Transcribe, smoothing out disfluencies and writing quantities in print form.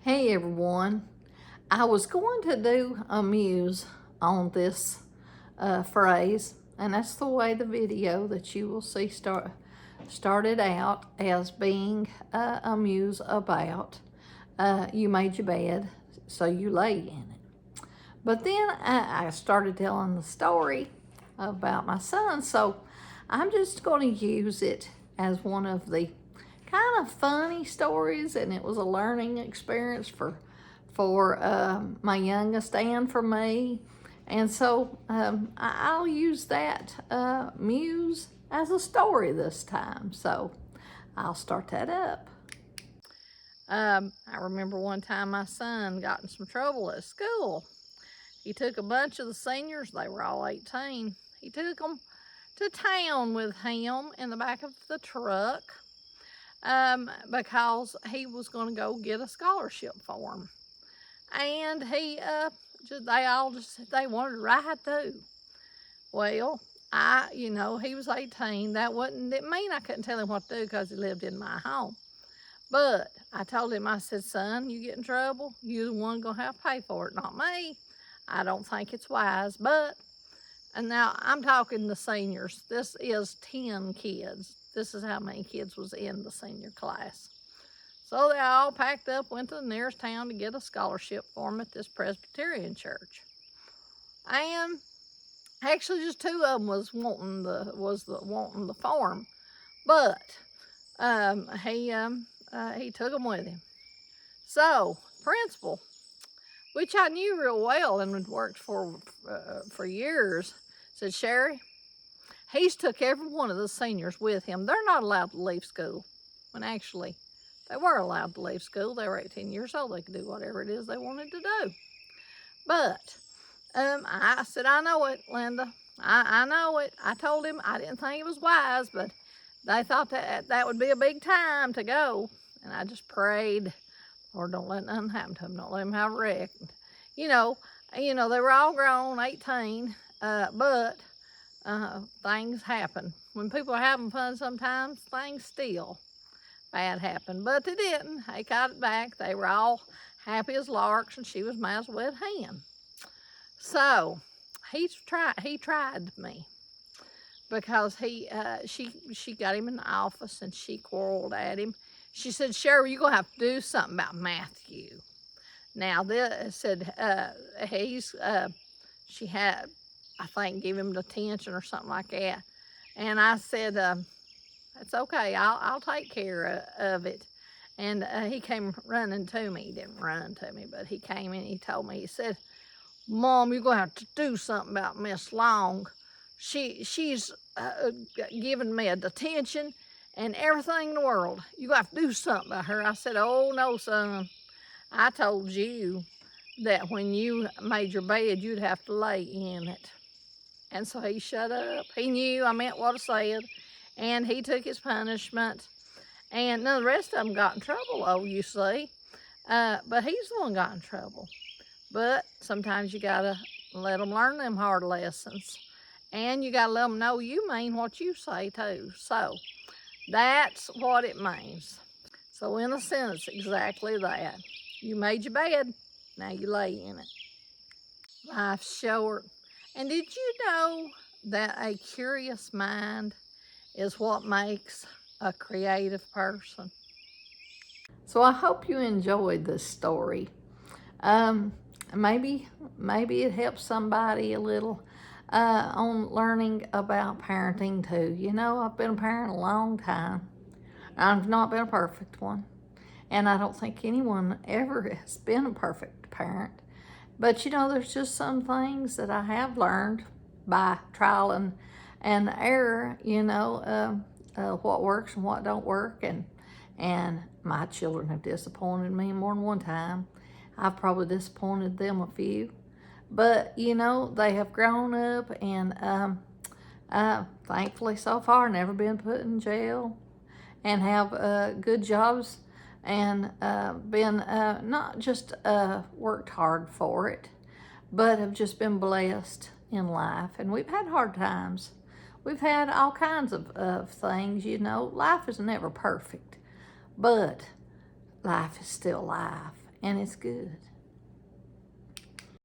Hey everyone, I was going to do a muse on this phrase, and that's the way the video that you will see started out as being a muse about you made your bed, so you lay in it. But then I started telling the story about my son, so I'm just going to use it as one of the kind of funny stories, and it was a learning experience for my youngest and for me. And so I'll use that muse as a story this time. So I'll start that up. I remember one time my son got in some trouble at school. He took a bunch of the seniors, they were all 18, he took them to town with him in the back of the truck because he was going to go get a scholarship for him. And they wanted to ride too. Well, he was 18. Didn't mean I couldn't tell him what to do because he lived in my home. But I told him, I said, son, you get in trouble, you're the one gonna have to pay for it, not me. I don't think it's wise, and now I'm talking the seniors. This is 10 kids. This is how many kids was in the senior class. So they all packed up, went to the nearest town to get a scholarship for them at this Presbyterian church. And actually just two of them was wanting the farm, but he took them with him. So principal, which I knew real well and had worked for years, said, Sherry, he's took every one of the seniors with him. They're not allowed to leave school. When actually, they were allowed to leave school. They were 18 years old. They could do whatever it is they wanted to do. But I said, I know it, Linda. I know it. I told him I didn't think it was wise, but they thought that would be a big time to go. And I just prayed, Lord, don't let nothing happen to them. Don't let them have a wreck. They were all grown, 18, but things happen. When people are having fun sometimes, things still bad happen. But they didn't. They got it back. They were all happy as larks, and she was mad as a wet hen. So he tried me because she got him in the office and she quarreled at him. She said, Sherry, you're going to have to do something about Matthew. Now, this said she had, I think, give him detention or something like that. And I said, it's okay, I'll take care of it. And he came running to me. He didn't run to me, but he came in and he told me, he said, Mom, you're going to have to do something about Miss Long. She's giving me a detention and everything in the world. You got to do something about her. I said, oh, no, son. I told you that when you made your bed, you'd have to lay in it. And so he shut up. He knew I meant what I said, and he took his punishment. And none of the rest of them got in trouble, you see. But he's the one got in trouble. But sometimes you got to let them learn them hard lessons. And you got to let them know you mean what you say, too. So that's what it means. So in a sentence, exactly that. You made your bed, now you lay in it. Life's short. And did you know that a curious mind is what makes a creative person? So I hope you enjoyed this story. Maybe it helps somebody a little on learning about parenting too. I've been a parent a long time. I've not been a perfect one. And I don't think anyone ever has been a perfect parent. But there's just some things that I have learned by trial and error, what works and what don't work. And my children have disappointed me more than one time. I've probably disappointed them a few. But, they have grown up and thankfully so far never been put in jail and have good jobs and been not just worked hard for it, but have just been blessed in life. And we've had hard times. We've had all kinds of things, Life is never perfect, but life is still life. and it's good.